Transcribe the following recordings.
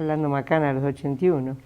Rolando Macana a los 81.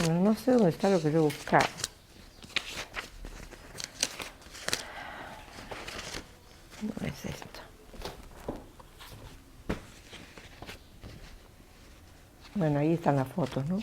Bueno, no sé dónde está lo que yo buscaba. No es esto. Bueno, ahí están las fotos, ¿no?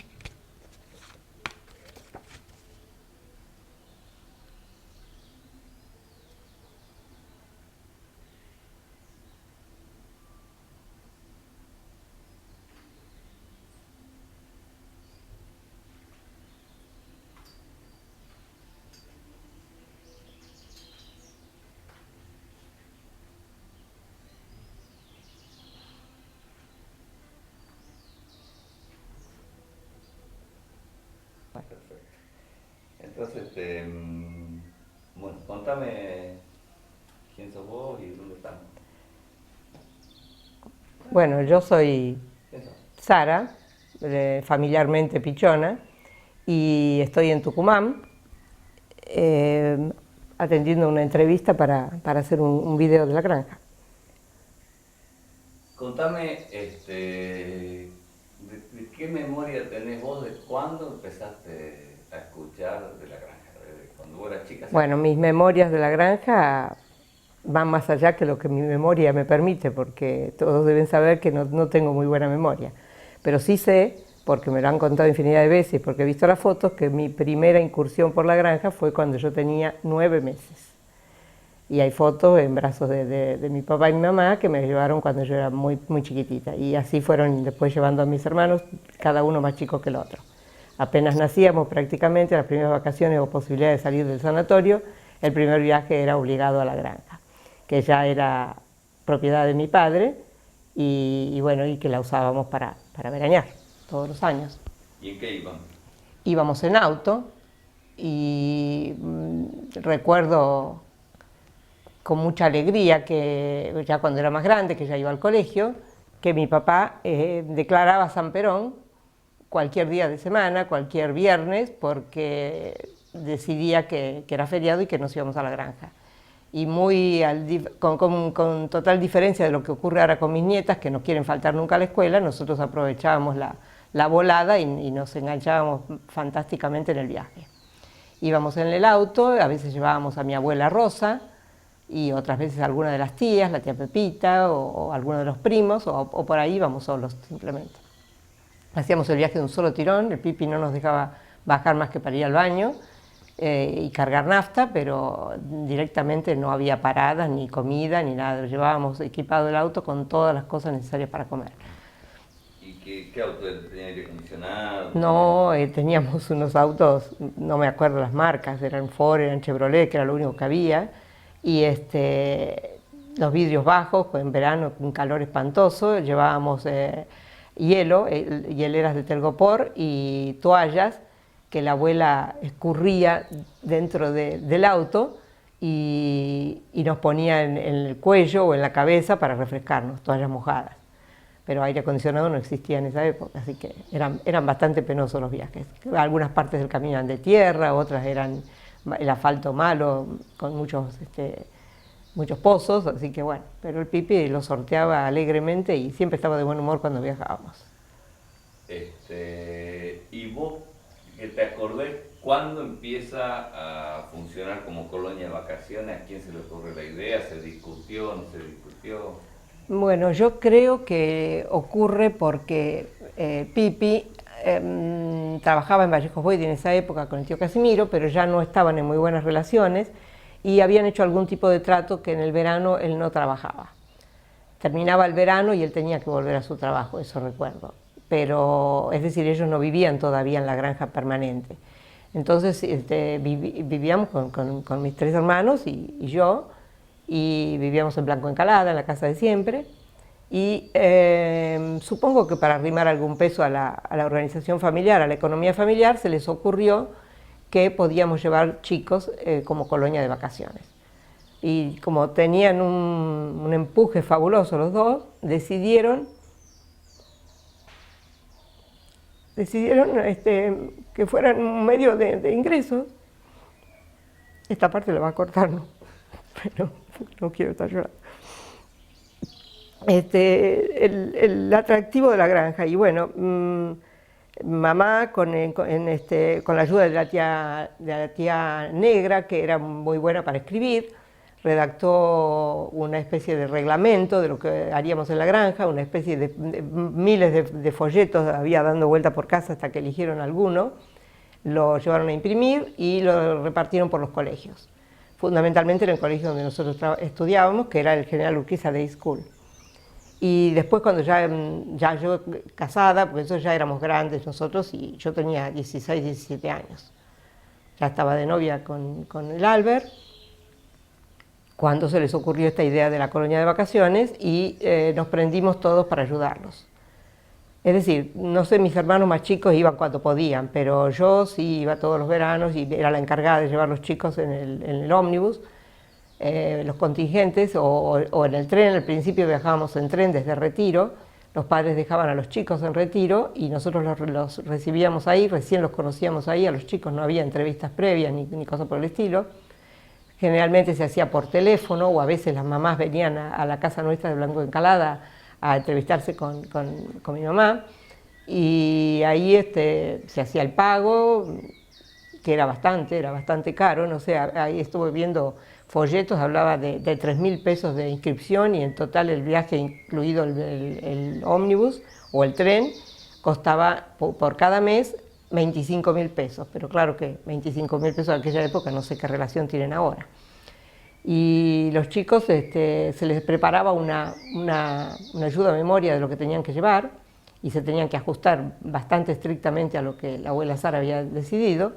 Perfecto. Entonces, bueno, contame quién sos vos y dónde estamos. Bueno, yo soy ¿Quién sos? Sara, familiarmente Pichona, y estoy en Tucumán atendiendo una entrevista para hacer un video de la granja. Contame, de qué memoria tenés vos de cuándo empezaste a escuchar de la granja, de cuando vos eras chica. Bueno, mis memorias de la granja van más allá que lo que mi memoria me permite, porque todos deben saber que no tengo muy buena memoria. Pero sí sé, porque me lo han contado infinidad de veces, porque he visto las fotos, que mi primera incursión por la granja fue cuando yo tenía 9 meses. Y hay fotos en brazos de mi papá y mi mamá que me llevaron cuando yo era muy chiquitita. Y así fueron después llevando a mis hermanos, cada uno más chico que el otro. Apenas nacíamos prácticamente, las primeras vacaciones o posibilidad de salir del sanatorio, el primer viaje era obligado a la granja, que ya era propiedad de mi padre y bueno, y que la usábamos para veranear todos los años. ¿Y en qué iban? Íbamos en auto y recuerdo con mucha alegría que ya cuando era más grande, que ya iba al colegio, que mi papá declaraba San Perón cualquier día de semana, cualquier viernes, porque decidía que era feriado y que nos íbamos a la granja. Y con total diferencia de lo que ocurre ahora con mis nietas, que no quieren faltar nunca a la escuela, nosotros aprovechábamos la volada y nos enganchábamos fantásticamente en el viaje. Íbamos en el auto, a veces llevábamos a mi abuela Rosa, y otras veces alguna de las tías, la tía Pepita o alguno de los primos, o por ahí íbamos solos simplemente. Hacíamos el viaje de un solo tirón, el Pipi no nos dejaba bajar más que para ir al baño y cargar nafta, pero directamente no había paradas, ni comida, ni nada. Llevábamos equipado el auto con todas las cosas necesarias para comer. ¿Y qué auto tenía aire acondicionado? No, teníamos unos autos, no me acuerdo las marcas, eran Ford, eran Chevrolet, que era lo único que había, y los vidrios bajos, en verano un calor espantoso, llevábamos hielo, hieleras de telgopor y toallas que la abuela escurría dentro del auto y nos ponía en el cuello o en la cabeza para refrescarnos, toallas mojadas. Pero aire acondicionado no existía en esa época, así que eran bastante penosos los viajes. Algunas partes del camino eran de tierra, otras eran el asfalto malo, con muchos pozos, así que bueno, pero el Pipi lo sorteaba alegremente y siempre estaba de buen humor cuando viajábamos. ¿Y vos que te acordés ¿Cuándo empieza a funcionar como colonia de vacaciones? ¿A quién se le ocurre la idea? ¿Se discutió? ¿No se discutió? Bueno, yo creo que ocurre porque Pipi trabajaba en Vallejos Boyd en esa época con el tío Casimiro, pero ya no estaban en muy buenas relaciones y habían hecho algún tipo de trato que en el verano él no trabajaba. Terminaba el verano y él tenía que volver a su trabajo, eso recuerdo. Pero, es decir, ellos no vivían todavía en la granja permanente. Entonces vivíamos con mis 3 hermanos y yo, y vivíamos en Blanco Encalada, en la casa de siempre, y supongo que para arrimar algún peso a la organización familiar, a la economía familiar, se les ocurrió que podíamos llevar chicos como colonia de vacaciones. Y como tenían un empuje fabuloso los dos, decidieron que fueran un medio de ingresos. Esta parte la va a cortar, ¿no? Pero no quiero estar llorando. El atractivo de la granja, y bueno, mamá con la ayuda de la tía Negra, que era muy buena para escribir, redactó una especie de reglamento de lo que haríamos en la granja, una especie de miles de folletos había dando vuelta por casa hasta que eligieron alguno, lo llevaron a imprimir y lo repartieron por los colegios, fundamentalmente en el colegio donde nosotros estudiábamos, que era el General Urquiza Day School. Y después cuando ya yo casada, porque eso ya éramos grandes nosotros, y yo tenía 16, 17 años, ya estaba de novia con el Albert, cuando se les ocurrió esta idea de la colonia de vacaciones y nos prendimos todos para ayudarlos. Es decir, no sé, mis hermanos más chicos iban cuando podían, pero yo sí iba todos los veranos y era la encargada de llevar los chicos en el ómnibus, los contingentes, o en el tren. Al principio viajábamos en tren desde Retiro, los padres dejaban a los chicos en Retiro y nosotros los recibíamos ahí, recién los conocíamos ahí, a los chicos no había entrevistas previas ni cosas por el estilo. Generalmente se hacía por teléfono o a veces las mamás venían a la casa nuestra de Blanco Encalada a entrevistarse con mi mamá y ahí se hacía el pago, que era bastante caro, no sé, ahí estuve viendo folletos, hablaba de 3.000 pesos de inscripción y en total el viaje, incluido el ómnibus o el tren, costaba por cada mes 25.000 pesos, pero claro que 25.000 pesos en aquella época no sé qué relación tienen ahora. Y los chicos se les preparaba una ayuda a memoria de lo que tenían que llevar y se tenían que ajustar bastante estrictamente a lo que la abuela Sara había decidido,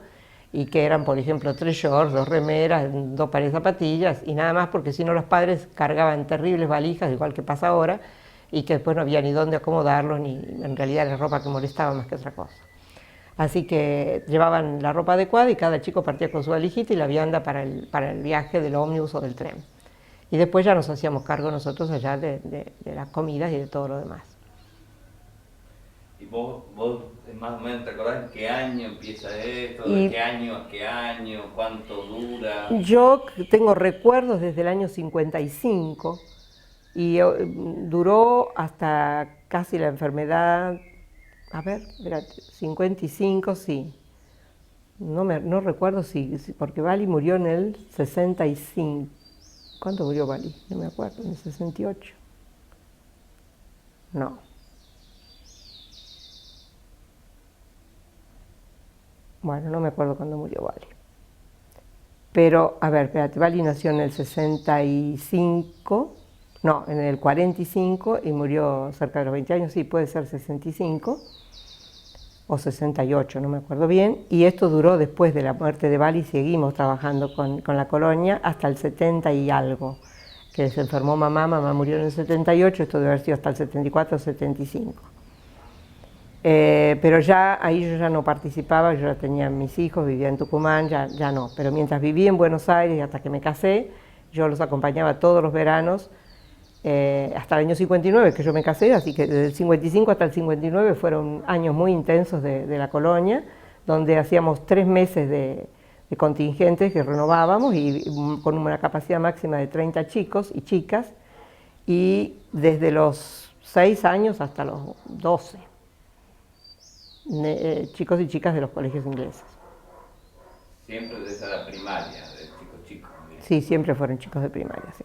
y que eran, por ejemplo, 3 shorts, 2 remeras, 2 pares de zapatillas y nada más, porque si no los padres cargaban terribles valijas, igual que pasa ahora, y que después no había ni dónde acomodarlos, ni en realidad era ropa que molestaba más que otra cosa. Así que llevaban la ropa adecuada y cada chico partía con su valijita y la vianda para el viaje del ómnibus o del tren. Y después ya nos hacíamos cargo nosotros allá de las comidas y de todo lo demás. ¿Y vos más o menos te acordás en qué año empieza esto? ¿De qué año a qué año? ¿Cuánto dura? Yo tengo recuerdos desde el año 55 y duró hasta casi la enfermedad. A ver, espérate, 55, sí. No recuerdo porque Bali murió en el 65. ¿Cuándo murió Bali? No me acuerdo, en el 68. No. Bueno, no me acuerdo cuándo murió Bali. Pero, a ver, espérate, Bali nació en el 65, no, en el 45 y murió cerca de los 20 años, sí, puede ser 65 o 68, no me acuerdo bien, y esto duró después de la muerte de Bali, seguimos trabajando con la colonia hasta el 70 y algo, que se enfermó mamá murió en el 78, esto debe haber sido hasta el 74 o 75. Pero ya ahí yo ya no participaba, yo ya tenía mis hijos, vivía en Tucumán, ya no, pero mientras viví en Buenos Aires y hasta que me casé, yo los acompañaba todos los veranos, hasta el año 59 que yo me casé, así que desde el 55 hasta el 59 fueron años muy intensos de la colonia, donde hacíamos 3 meses de contingentes que renovábamos y con una capacidad máxima de 30 chicos y chicas, y desde los 6 años hasta los 12. Chicos y chicas de los colegios ingleses. Siempre desde la primaria, de chicos. Sí, siempre fueron chicos de primaria, sí.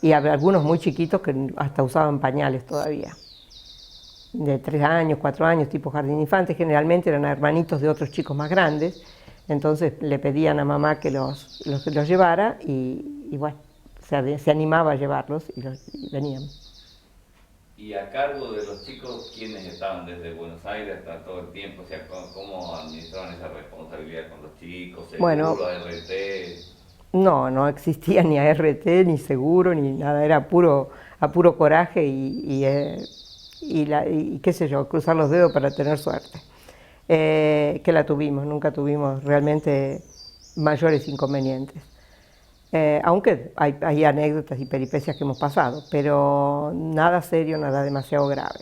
Y había algunos muy chiquitos que hasta usaban pañales todavía. De 3 años, 4 años, tipo jardín infante, generalmente eran hermanitos de otros chicos más grandes, entonces le pedían a mamá que los llevara y bueno, se animaba a llevarlos y venían. Y a cargo de los chicos, ¿quiénes estaban desde Buenos Aires hasta todo el tiempo? O sea, ¿cómo administraban esa responsabilidad con los chicos? Bueno, ¿Seguro, ART? no existía ni ART, ni seguro, ni nada, era a puro coraje y qué sé yo, cruzar los dedos para tener suerte. Que la tuvimos, nunca tuvimos realmente mayores inconvenientes. Aunque hay anécdotas y peripecias que hemos pasado, pero nada serio, nada demasiado grave.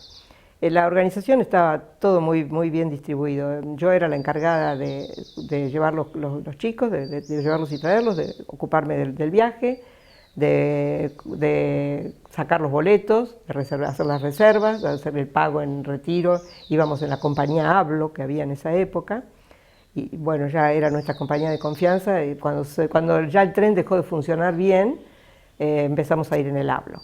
La organización estaba todo muy bien distribuido. Yo era la encargada de llevar los chicos, de llevarlos y traerlos, de ocuparme del viaje, de sacar los boletos, de hacer las reservas, de hacer el pago en retiro. Íbamos en la compañía Hablo que había en esa época. Y bueno, ya era nuestra compañía de confianza y cuando ya el tren dejó de funcionar bien, empezamos a ir en el Hablo,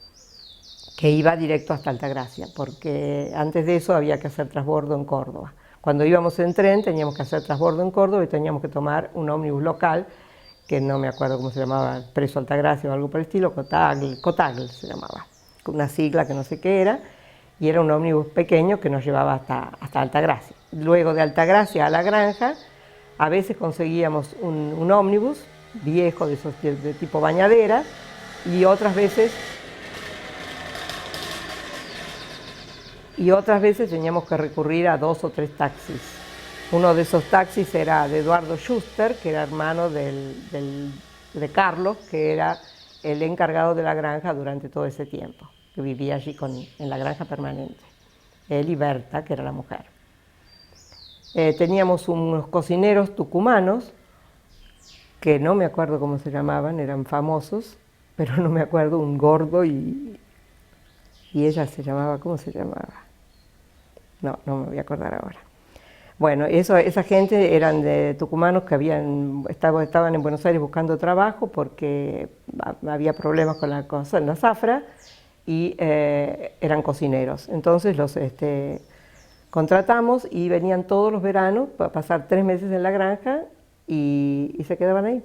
que iba directo hasta Altagracia, porque antes de eso había que hacer transbordo en Córdoba. Cuando íbamos en tren teníamos que hacer transbordo en Córdoba y teníamos que tomar un ómnibus local, que no me acuerdo cómo se llamaba, Preso Altagracia o algo por el estilo, Cotagl se llamaba, una sigla que no sé qué era, y era un ómnibus pequeño que nos llevaba hasta Altagracia. Luego de Altagracia a La Granja, a veces conseguíamos un ómnibus viejo de esos de tipo bañadera y otras veces teníamos que recurrir a 2 o 3 taxis. Uno de esos taxis era de Eduardo Schuster, que era hermano de Carlos, que era el encargado de la granja durante todo ese tiempo, que vivía allí en la granja permanente. Él y Berta, que era la mujer. Teníamos unos cocineros tucumanos, que no me acuerdo cómo se llamaban, eran famosos, pero no me acuerdo, un gordo y ella se llamaba, ¿cómo se llamaba? No me voy a acordar ahora. Bueno, esa gente eran de tucumanos que estaban en Buenos Aires buscando trabajo porque había problemas con la zafra y eran cocineros. Entonces los contratamos y venían todos los veranos para pasar 3 meses en la granja y se quedaban ahí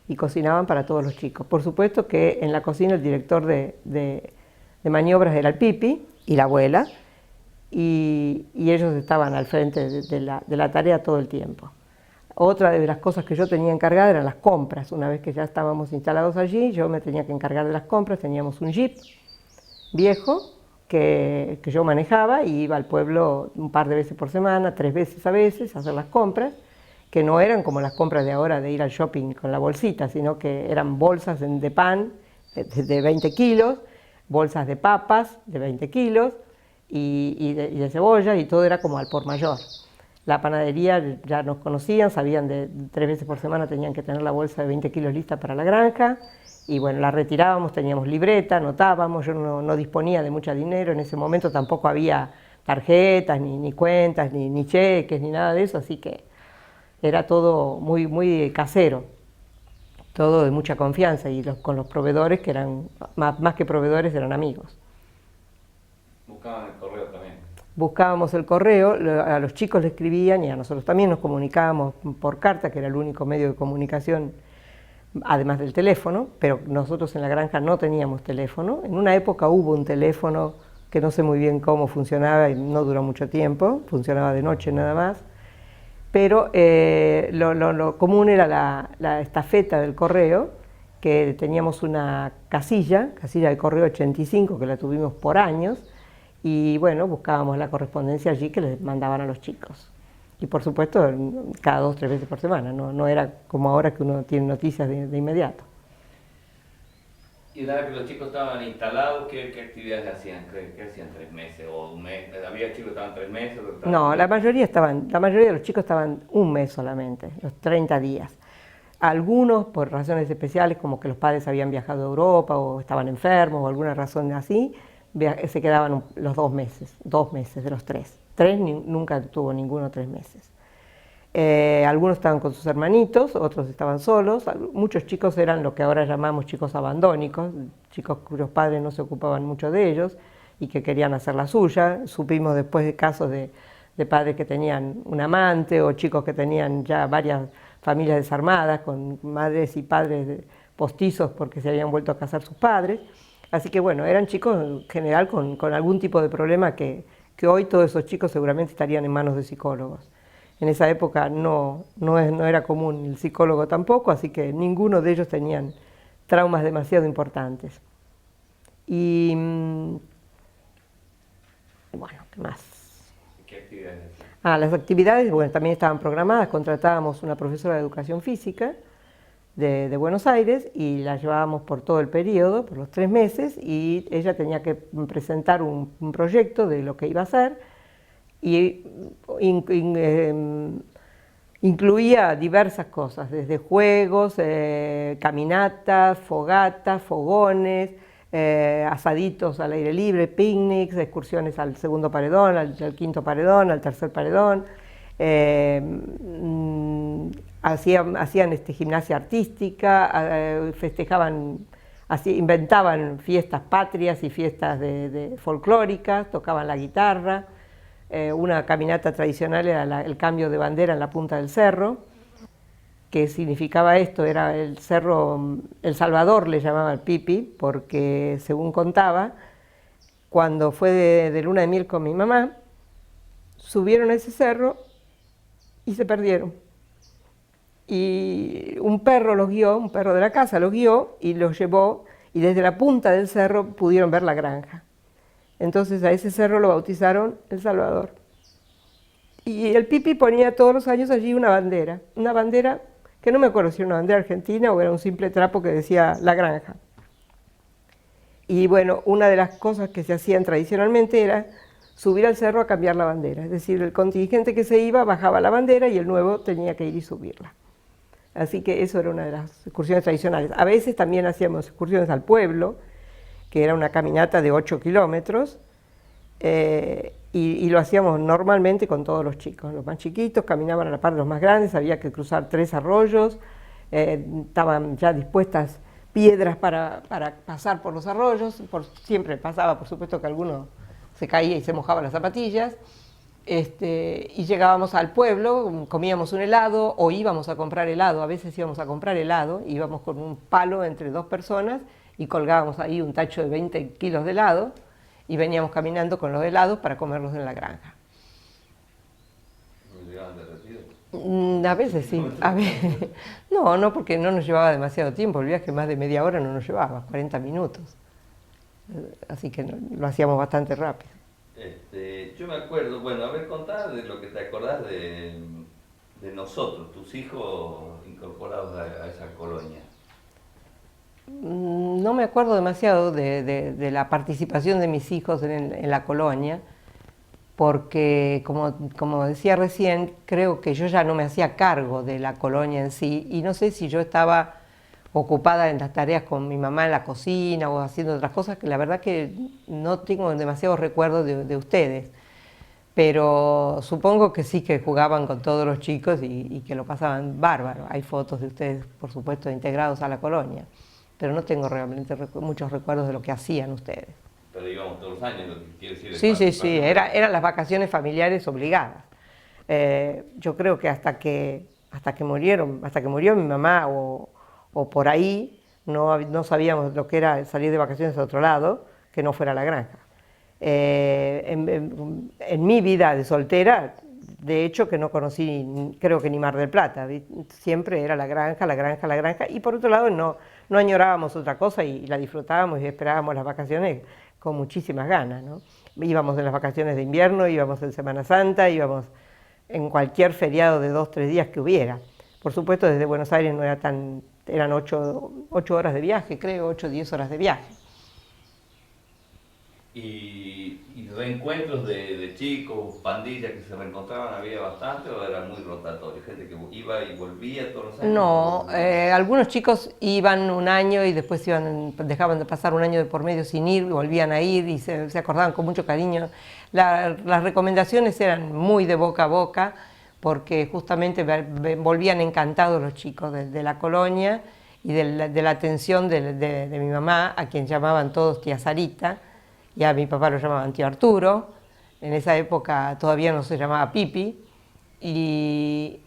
y cocinaban para todos los chicos. Por supuesto que en la cocina el director de maniobras era el Pipi y la abuela, y ellos estaban al frente de la tarea todo el tiempo. Otra de las cosas que yo tenía encargada eran las compras. Una vez que ya estábamos instalados allí, yo me tenía que encargar de las compras. Teníamos un jeep viejo que yo manejaba y iba al pueblo un par de veces por semana, 3 veces a veces, a hacer las compras, que no eran como las compras de ahora de ir al shopping con la bolsita, sino que eran bolsas de pan de 20 kilos, bolsas de papas de 20 kilos, y de cebolla, y todo era como al por mayor. La panadería ya nos conocían, sabían de 3 veces por semana tenían que tener la bolsa de 20 kilos lista para la granja, y bueno, la retirábamos, teníamos libreta, anotábamos. Yo no disponía de mucho dinero, en ese momento tampoco había tarjetas, ni cuentas, ni cheques, ni nada de eso, así que era todo muy casero, todo de mucha confianza, y con los proveedores, que eran, más que proveedores, eran amigos. ¿Buscaban el correo también? Buscábamos el correo, a los chicos le escribían y a nosotros también nos comunicábamos por carta, que era el único medio de comunicación, además del teléfono, pero nosotros en la granja no teníamos teléfono. En una época hubo un teléfono que no sé muy bien cómo funcionaba y no duró mucho tiempo, funcionaba de noche nada más, pero lo común era la estafeta del correo, que teníamos una casilla de correo 85, que la tuvimos por años, y bueno, buscábamos la correspondencia allí que les mandaban a los chicos. Y por supuesto, cada 2 o 3 veces por semana, no era como ahora que uno tiene noticias de inmediato. Y una vez que los chicos estaban instalados, ¿qué actividades hacían? ¿Qué hacían 3 meses o un mes? ¿Había chicos que estaban 3 meses? No, la mayoría de los chicos estaban 1 mes solamente, los 30 días. Algunos, por razones especiales, como que los padres habían viajado a Europa o estaban enfermos o alguna razón así, se quedaban los 2 meses de los 3. 3 nunca tuvo ninguno 3 meses. Algunos estaban con sus hermanitos, otros estaban solos. Muchos chicos eran lo que ahora llamamos chicos abandónicos, chicos cuyos padres no se ocupaban mucho de ellos y que querían hacer la suya. Supimos después de casos de padres que tenían un amante o chicos que tenían ya varias familias desarmadas con madres y padres postizos porque se habían vuelto a casar sus padres. Así que bueno, eran chicos en general con algún tipo de problema que hoy todos esos chicos seguramente estarían en manos de psicólogos. En esa época no era común el psicólogo tampoco, así que ninguno de ellos tenían traumas demasiado importantes. Y bueno, ¿qué más? ¿Qué actividades? Las actividades, bueno, también estaban programadas, contratábamos una profesora de educación física de Buenos Aires y la llevábamos por todo el periodo, por los 3 meses, y ella tenía que presentar un proyecto de lo que iba a hacer y incluía diversas cosas, desde juegos, caminatas, fogatas, fogones, asaditos al aire libre, picnics, excursiones al segundo paredón, al quinto paredón, al tercer paredón. Hacían gimnasia artística, festejaban, inventaban fiestas patrias y fiestas folclóricas, tocaban la guitarra. Una caminata tradicional era el cambio de bandera en la punta del cerro. ¿Qué significaba esto? Era el cerro El Salvador, le llamaban Pipi, porque según contaba, cuando fue de luna de miel con mi mamá, subieron a ese cerro y se perdieron. Y un perro los guió, un perro de la casa los guió y los llevó, y desde la punta del cerro pudieron ver la granja. Entonces a ese cerro lo bautizaron El Salvador. Y el Pipi ponía todos los años allí una bandera que no me acuerdo si era una bandera argentina o era un simple trapo que decía La Granja. Y bueno, una de las cosas que se hacían tradicionalmente era subir al cerro a cambiar la bandera, es decir, el contingente que se iba bajaba la bandera y el nuevo tenía que ir y subirla. Así que eso era una de las excursiones tradicionales. A veces también hacíamos excursiones al pueblo, que era una caminata de 8 kilómetros, y lo hacíamos normalmente con todos los chicos. Los más chiquitos caminaban a la par de los más grandes, había que cruzar 3 arroyos, estaban ya dispuestas piedras para pasar por los arroyos, siempre pasaba, por supuesto, que alguno se caía y se mojaba las zapatillas, y llegábamos al pueblo, comíamos un helado o íbamos a comprar helado. A veces íbamos a comprar helado, íbamos con un palo entre 2 personas y colgábamos ahí un tacho de 20 kilos de helado y veníamos caminando con los helados para comerlos en la granja. ¿No llegaban derretidos? A veces sí, a veces. No, porque no nos llevaba demasiado tiempo, el viaje más de media hora no nos llevaba, 40 minutos. Así que lo hacíamos bastante rápido. Yo me acuerdo, bueno, a ver, contá de lo que te acordás de nosotros, tus hijos incorporados a esa colonia. No me acuerdo demasiado de la participación de mis hijos en la colonia, porque como decía recién, creo que yo ya no me hacía cargo de la colonia en sí, y no sé si yo estaba ocupada en las tareas con mi mamá en la cocina o haciendo otras cosas, que la verdad que no tengo demasiados recuerdos de ustedes, pero supongo que sí que jugaban con todos los chicos y que lo pasaban bárbaro. Hay fotos de ustedes, por supuesto, integrados a la colonia, pero no tengo realmente muchos recuerdos de lo que hacían ustedes. Pero íbamos todos los años, lo que quiere decir. Sí, eran las vacaciones familiares obligadas. Yo creo que hasta que murió mi mamá o por ahí, no sabíamos lo que era salir de vacaciones a otro lado, que no fuera la granja. En mi vida de soltera, de hecho que no conocí, creo que ni Mar del Plata, siempre era la granja, y por otro lado no añorábamos otra cosa y la disfrutábamos y esperábamos las vacaciones con muchísimas ganas, ¿no? Íbamos en las vacaciones de invierno, íbamos en Semana Santa, íbamos en cualquier feriado de 2 o 3 días que hubiera. Por supuesto, desde Buenos Aires no era eran 8 horas de viaje, creo, 8 o 10 horas de viaje. ¿Y reencuentros de chicos, pandillas que se reencontraban, había bastante o era muy rotatorio? ¿Gente que iba y volvía todos los años? No, algunos chicos iban un año y después dejaban de pasar un año de por medio sin ir, volvían a ir y se acordaban con mucho cariño. Las recomendaciones eran muy de boca a boca, porque justamente volvían encantados los chicos de la colonia y de la atención de mi mamá, a quien llamaban todos tía Sarita, y a mi papá lo llamaban tío Arturo. En esa época todavía no se llamaba Pipi, y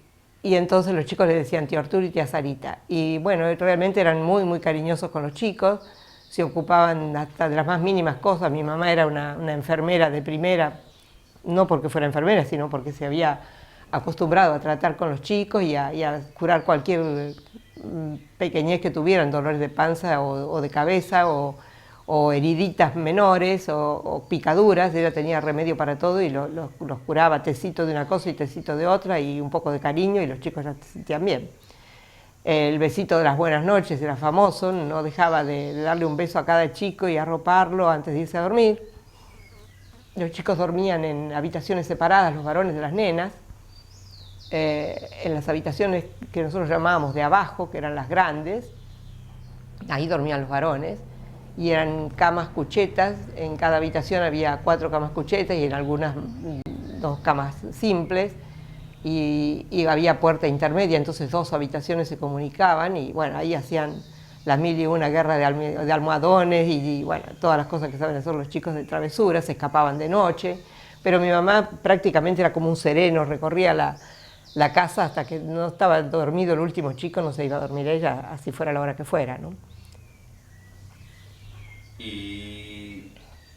entonces los chicos le decían tío Arturo y tía Sarita. Y bueno, realmente eran muy, muy cariñosos con los chicos, se ocupaban hasta de las más mínimas cosas. Mi mamá era una enfermera de primera, no porque fuera enfermera, sino porque se había acostumbrado a tratar con los chicos y a curar cualquier pequeñez que tuvieran, dolores de panza o de cabeza o heriditas menores o picaduras. Ella tenía remedio para todo y los curaba, tecito de una cosa y tecito de otra y un poco de cariño, y los chicos ya se sentían bien. El besito de las buenas noches era famoso, no dejaba de darle un beso a cada chico y arroparlo antes de irse a dormir. Los chicos dormían en habitaciones separadas, los varones de las nenas. En las habitaciones que nosotros llamábamos de abajo, que eran las grandes, ahí dormían los varones, y eran camas cuchetas. En cada habitación había 4 camas cuchetas y en algunas 2 camas simples, y había puerta intermedia, entonces 2 habitaciones se comunicaban, y bueno, ahí hacían las mil y una guerra de almohadones y bueno, todas las cosas que saben hacer los chicos de travesura. Se escapaban de noche, pero mi mamá prácticamente era como un sereno, recorría la casa hasta que no estaba dormido el último chico, no se iba a dormir ella, así fuera la hora que fuera, ¿no? Y,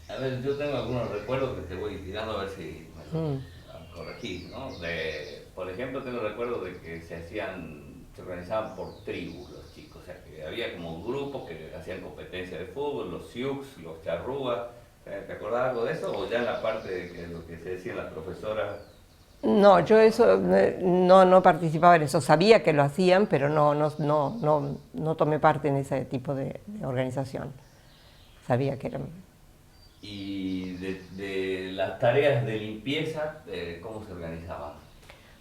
a ver, yo tengo algunos recuerdos que te voy tirando a ver si me corregís, ¿no? Por ejemplo, tengo recuerdos de que se organizaban por tribus los chicos, o sea, que había como grupos que hacían competencia de fútbol, los Sioux, los Charrúas. ¿Te acordás algo de eso? ¿O ya en la parte de que lo que se decían las profesoras? No, yo eso no participaba en eso. Sabía que lo hacían, pero no tomé parte en ese tipo de organización. Sabía que eran... Y de las tareas de limpieza, ¿cómo se organizaban?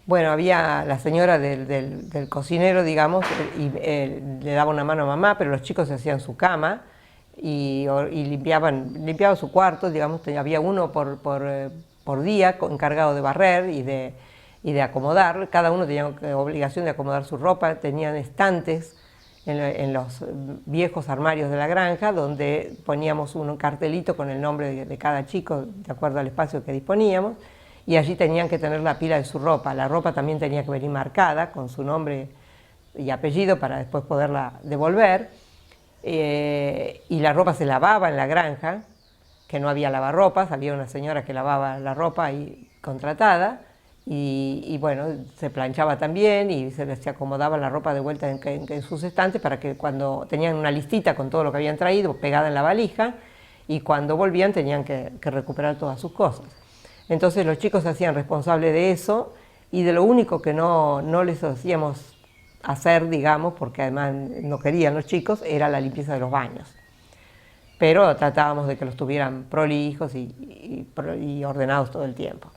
Bueno, había la señora del cocinero, digamos, y le daba una mano a mamá, pero los chicos se hacían su cama y limpiaban su cuarto, digamos. Había uno por día encargado de barrer y de acomodar. Cada uno tenía obligación de acomodar su ropa. Tenían estantes en los viejos armarios de la granja, donde poníamos un cartelito con el nombre de cada chico, de acuerdo al espacio que disponíamos, y allí tenían que tener la pila de su ropa. La ropa también tenía que venir marcada con su nombre y apellido para después poderla devolver. Y la ropa se lavaba en la granja, que no había lavarropas, había una señora que lavaba la ropa ahí contratada, y bueno, se planchaba también y se acomodaba la ropa de vuelta en sus estantes, para que cuando tenían una listita con todo lo que habían traído pegada en la valija, y cuando volvían tenían que recuperar todas sus cosas. Entonces los chicos se hacían responsables de eso, y de lo único que no les hacíamos hacer, digamos, porque además no querían los chicos, era la limpieza de los baños. Pero tratábamos de que los tuvieran prolijos y ordenados todo el tiempo.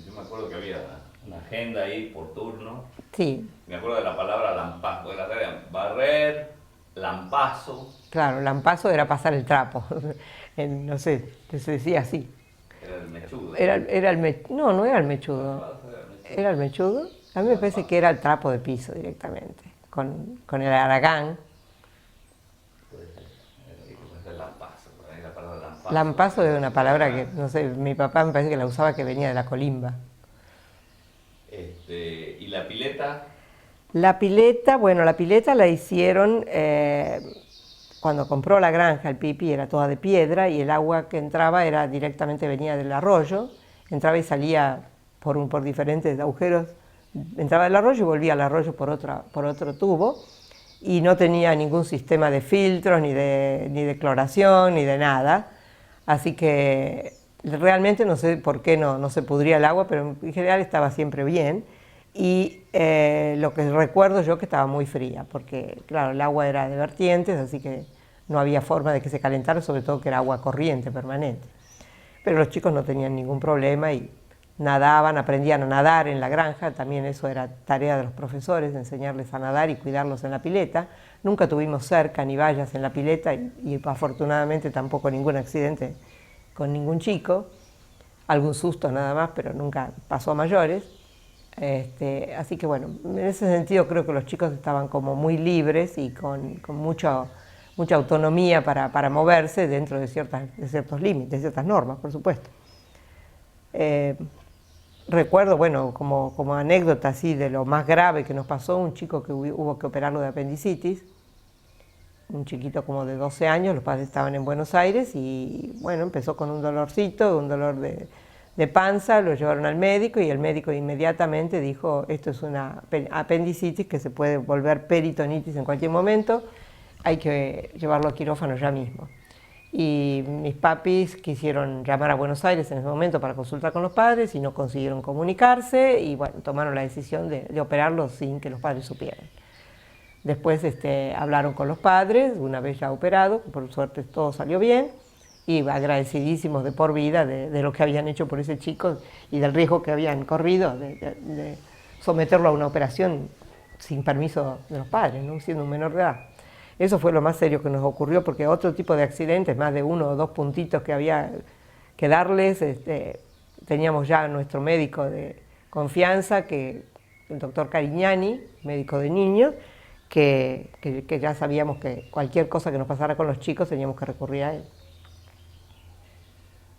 Yo me acuerdo que había una agenda ahí por turno. Sí. Me acuerdo de la palabra lampazo, porque las eran barrer, lampazo. Claro, lampazo era pasar el trapo. No sé, se decía así. Era el mechudo. No era el mechudo. ¿Era el mechudo? A mí me parece que era el trapo de piso directamente, con el aragán. Lampazo es una palabra que, no sé, mi papá me parece que la usaba, que venía de la colimba. ¿Y la pileta? La pileta, bueno, la pileta la hicieron cuando compró la granja. El Pipi era toda de piedra y el agua que entraba directamente venía del arroyo, entraba y salía por diferentes agujeros, entraba del arroyo y volvía al arroyo por otro tubo, y no tenía ningún sistema de filtros, ni de cloración, ni de nada. Así que realmente no sé por qué no se pudría el agua, pero en general estaba siempre bien. Y lo que recuerdo yo, que estaba muy fría, porque claro, el agua era de vertientes, así que no había forma de que se calentara, sobre todo que era agua corriente permanente. Pero los chicos no tenían ningún problema y nadaban, aprendían a nadar en la granja. También eso era tarea de los profesores, enseñarles a nadar y cuidarlos en la pileta. Nunca tuvimos cerca ni vallas en la pileta y afortunadamente tampoco ningún accidente con ningún chico. Algún susto nada más, pero nunca pasó a mayores. Así que bueno, en ese sentido creo que los chicos estaban como muy libres y con mucha autonomía para moverse dentro de ciertos límites, de ciertas normas, por supuesto. Recuerdo, bueno, como anécdota así de lo más grave que nos pasó, un chico que hubo que operarlo de apendicitis, un chiquito como de 12 años, los padres estaban en Buenos Aires y bueno, empezó con un dolorcito, un dolor de panza, lo llevaron al médico y el médico inmediatamente dijo, esto es una apendicitis que se puede volver peritonitis en cualquier momento, hay que llevarlo a quirófano ya mismo. Y mis papis quisieron llamar a Buenos Aires en ese momento para consultar con los padres y no consiguieron comunicarse y bueno, tomaron la decisión de operarlo sin que los padres supieran. Después hablaron con los padres, una vez ya operado, por suerte todo salió bien, y agradecidísimos de por vida de lo que habían hecho por ese chico y del riesgo que habían corrido de someterlo a una operación sin permiso de los padres, ¿no? Siendo un menor de edad. Eso fue lo más serio que nos ocurrió, porque otro tipo de accidentes, más de 1 o 2 puntitos que había que darles, teníamos ya a nuestro médico de confianza, el doctor Carignani, médico de niños, que ya sabíamos que cualquier cosa que nos pasara con los chicos teníamos que recurrir a él.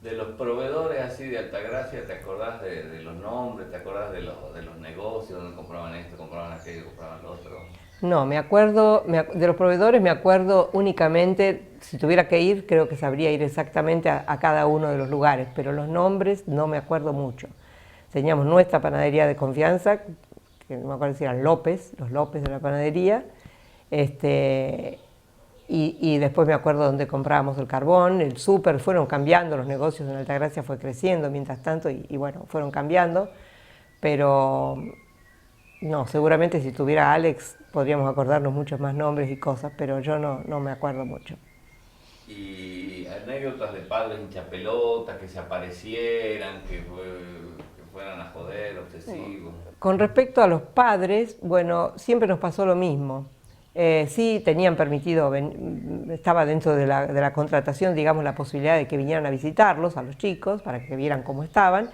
De los proveedores así de Altagracia, ¿te acordás de los nombres? ¿Te acordás de los negocios donde compraban esto, compraban aquello, compraban lo otro? No, me acuerdo, de los proveedores me acuerdo únicamente, si tuviera que ir, creo que sabría ir exactamente a cada uno de los lugares, pero los nombres no me acuerdo mucho. Teníamos nuestra panadería de confianza, que no me acuerdo si eran López, los López de la panadería, y después me acuerdo dónde comprábamos el carbón, el súper, fueron cambiando, los negocios en Altagracia fue creciendo mientras tanto y bueno, fueron cambiando, pero no, seguramente si tuviera Alex podríamos acordarnos muchos más nombres y cosas, pero yo no me acuerdo mucho. Y anécdotas de padres hinchapelotas, que se aparecieran, que fueran a joder, obsesivos. Con respecto a los padres, bueno, siempre nos pasó lo mismo. Sí tenían permitido, estaba dentro de la contratación, digamos, la posibilidad de que vinieran a visitarlos, a los chicos, para que vieran cómo estaban.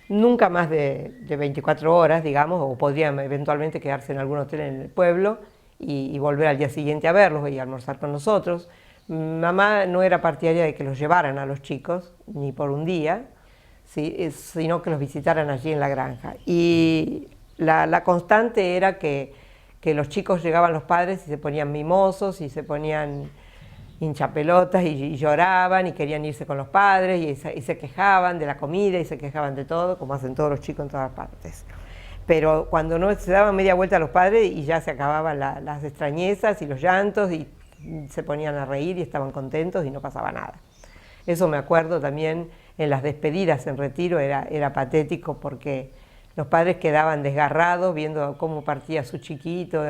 Nunca más de 24 horas, digamos, o podrían eventualmente quedarse en algún hotel en el pueblo y volver al día siguiente a verlos y almorzar con nosotros. Mamá no era partidaria de que los llevaran a los chicos, ni por un día, ¿sí? Sino que los visitaran allí en la granja. Y la constante era que los chicos llegaban los padres y se ponían mimosos y se ponían hinchapelotas y lloraban y querían irse con los padres y se quejaban de la comida y se quejaban de todo, como hacen todos los chicos en todas partes. Pero cuando no se daban media vuelta a los padres y ya se acababan las extrañezas y los llantos y se ponían a reír y estaban contentos y no pasaba nada. Eso me acuerdo también en las despedidas en retiro, era patético porque los padres quedaban desgarrados viendo cómo partía su chiquito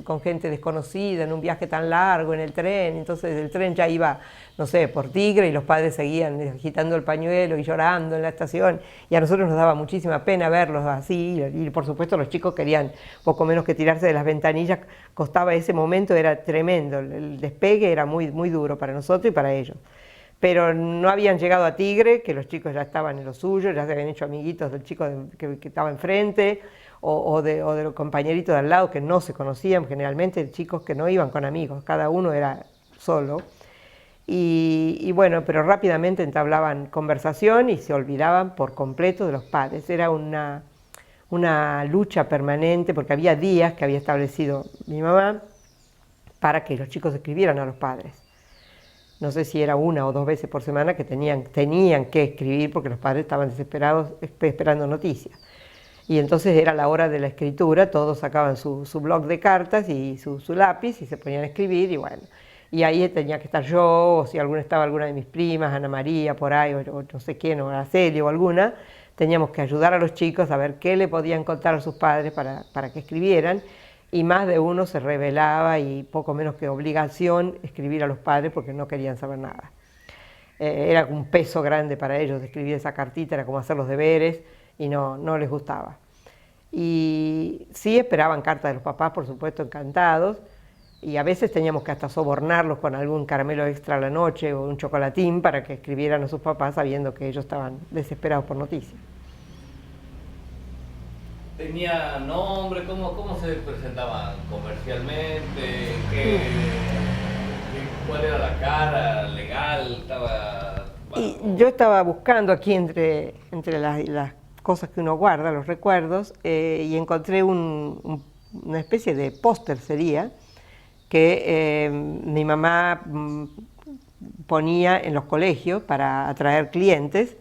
con gente desconocida en un viaje tan largo en el tren. Entonces el tren ya iba, no sé, por Tigre y los padres seguían agitando el pañuelo y llorando en la estación. Y a nosotros nos daba muchísima pena verlos así. Y por supuesto los chicos querían poco menos que tirarse de las ventanillas. Costaba ese momento, era tremendo. El despegue era muy, muy duro para nosotros y para ellos. Pero no habían llegado a Tigre, que los chicos ya estaban en lo suyo, ya se habían hecho amiguitos del chico que estaba enfrente, o de los compañeritos de al lado que no se conocían, generalmente chicos que no iban con amigos, cada uno era solo. Y bueno, pero rápidamente entablaban conversación y se olvidaban por completo de los padres. Era una lucha permanente, porque había días que había establecido mi mamá para que los chicos escribieran a los padres. No sé si era 1 o 2 veces por semana que tenían que escribir porque los padres estaban desesperados esperando noticias. Y entonces era la hora de la escritura, todos sacaban su bloc de cartas y su lápiz y se ponían a escribir y bueno. Y ahí tenía que estar yo, o si estaba alguna de mis primas, Ana María, por ahí, o no sé quién, o Araceli o alguna, teníamos que ayudar a los chicos a ver qué le podían contar a sus padres para que escribieran. Y más de uno se rebelaba y poco menos que obligación escribir a los padres porque no querían saber nada. Era un peso grande para ellos escribir esa cartita, era como hacer los deberes y no les gustaba. Y sí esperaban cartas de los papás, por supuesto, encantados, y a veces teníamos que hasta sobornarlos con algún caramelo extra a la noche o un chocolatín para que escribieran a sus papás sabiendo que ellos estaban desesperados por noticias. ¿Tenía nombre? ¿Cómo se presentaban comercialmente? ¿Cuál era la cara legal? Y yo estaba buscando aquí entre las cosas que uno guarda, los recuerdos, y encontré una especie de póster, sería, que mi mamá ponía en los colegios para atraer clientes,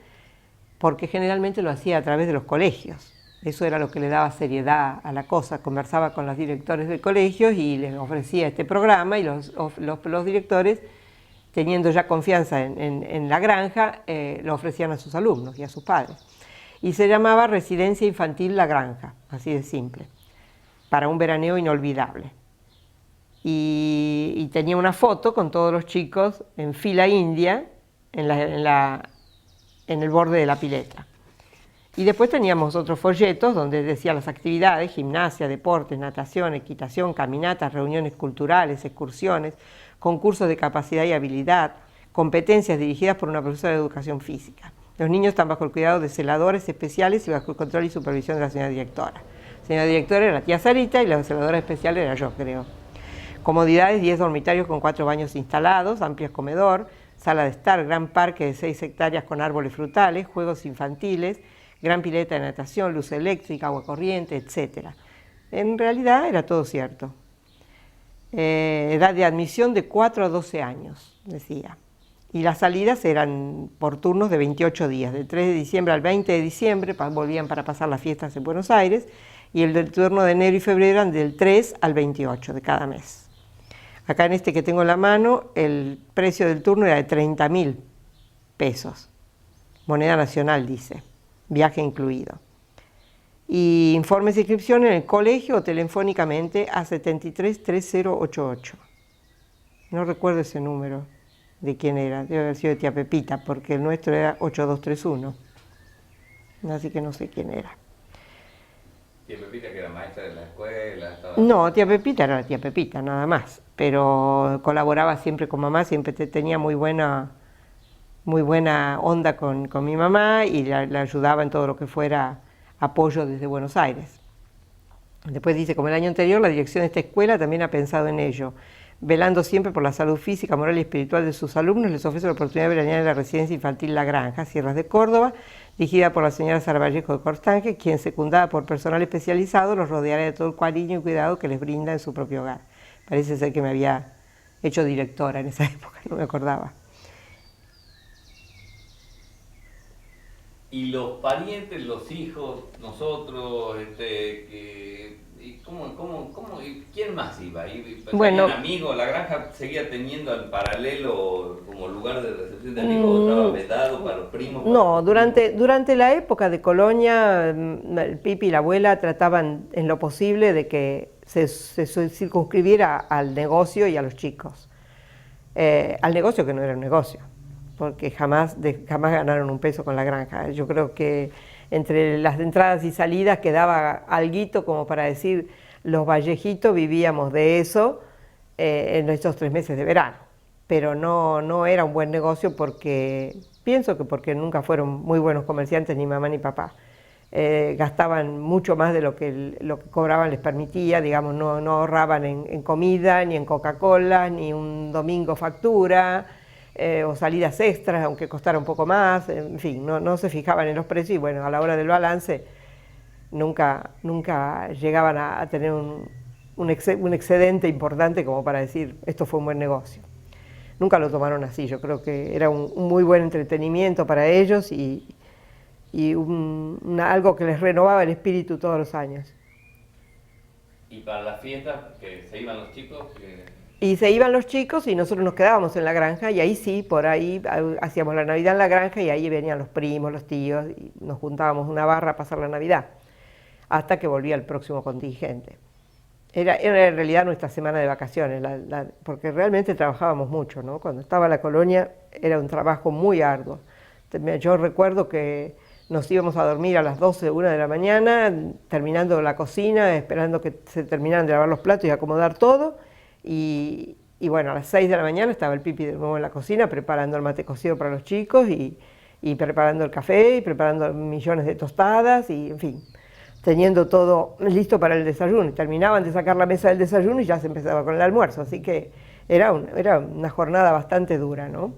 porque generalmente lo hacía a través de los colegios. Eso era lo que le daba seriedad a la cosa. Conversaba con los directores del colegio y les ofrecía este programa, y los directores, teniendo ya confianza en la granja, lo ofrecían a sus alumnos y a sus padres. Y se llamaba Residencia Infantil La Granja, así de simple, para un veraneo inolvidable. Y tenía una foto con todos los chicos en fila india en el borde de la pileta. Y después teníamos otros folletos donde decía las actividades: gimnasia, deportes, natación, equitación, caminatas, reuniones culturales, excursiones, concursos de capacidad y habilidad, competencias dirigidas por una profesora de educación física. Los niños están bajo el cuidado de celadores especiales y bajo el control y supervisión de la señora directora. La señora directora era la tía Sarita y la celadora especial era yo, creo. Comodidades: 10 dormitorios con 4 baños instalados, amplio comedor, sala de estar, gran parque de 6 hectáreas con árboles frutales, juegos infantiles, gran pileta de natación, luz eléctrica, agua corriente, etc. En realidad era todo cierto. Edad de admisión de 4 a 12 años, decía. Y las salidas eran por turnos de 28 días, del 3 de diciembre al 20 de diciembre, volvían para pasar las fiestas en Buenos Aires, y el del turno de enero y febrero eran del 3 al 28 de cada mes. Acá en este que tengo en la mano, el precio del turno era de 30.000 pesos, moneda nacional, dice, viaje incluido. Y informes de inscripción en el colegio o telefónicamente a 733088. No recuerdo ese número de quién era, debe haber sido de tía Pepita, porque el nuestro era 8231, así que no sé quién era. ¿Tía Pepita, que era maestra de la escuela? No, tía Pepita era la tía Pepita, nada más, pero colaboraba siempre con mamá, siempre tenía muy buena onda con mi mamá, y la ayudaba en todo lo que fuera apoyo desde Buenos Aires. Después dice: como el año anterior, la dirección de esta escuela también ha pensado en ello. Velando siempre por la salud física, moral y espiritual de sus alumnos, les ofrece la oportunidad de veranear en la Residencia Infantil La Granja, Sierras de Córdoba, dirigida por la señora Sara Vallejo de Corstange, quien, secundada por personal especializado, los rodeará de todo el cariño y cuidado que les brinda en su propio hogar. Parece ser que me había hecho directora en esa época, no me acordaba. Y los parientes, los hijos, nosotros, ¿quién más iba? Bueno, amigos, la granja seguía teniendo en paralelo como lugar de recepción de amigos, ¿o estaba vedado para los primos? No, durante la época de Colonia, el Pipi y la abuela trataban en lo posible de que se circunscribiera al negocio y a los chicos. Al negocio, que no era un negocio, porque jamás ganaron un peso con la granja. Yo creo que entre las entradas y salidas quedaba alguito como para decir: los Vallejitos vivíamos de eso en estos 3 meses de verano. Pero no era un buen negocio, porque pienso que porque nunca fueron muy buenos comerciantes, ni mamá ni papá. Gastaban mucho más de lo que cobraban les permitía, digamos, no ahorraban en comida, ni en Coca-Cola, ni un domingo factura, o salidas extras, aunque costara un poco más, en fin, no se fijaban en los precios, y bueno, a la hora del balance nunca llegaban a tener un excedente importante como para decir: esto fue un buen negocio. Nunca lo tomaron así. Yo creo que era un muy buen entretenimiento para ellos, y algo que les renovaba el espíritu todos los años. ¿Y para las fiestas que se iban los chicos? Y se iban los chicos y nosotros nos quedábamos en la granja, y ahí sí, por ahí hacíamos la Navidad en la granja, y ahí venían los primos, los tíos, y nos juntábamos una barra a pasar la Navidad, hasta que volvía el próximo contingente. Era en realidad nuestra semana de vacaciones, porque realmente trabajábamos mucho, ¿no? Cuando estaba la colonia era un trabajo muy arduo. Yo recuerdo que nos íbamos a dormir a las 12, 1 de la mañana, terminando la cocina, esperando que se terminaran de lavar los platos y acomodar todo. Y bueno, a las 6 de la mañana estaba el Pipi de nuevo en la cocina, preparando el mate cocido para los chicos, y preparando el café, y preparando millones de tostadas, y en fin, teniendo todo listo para el desayuno. Terminaban de sacar la mesa del desayuno y ya se empezaba con el almuerzo, así que era una jornada bastante dura, ¿no?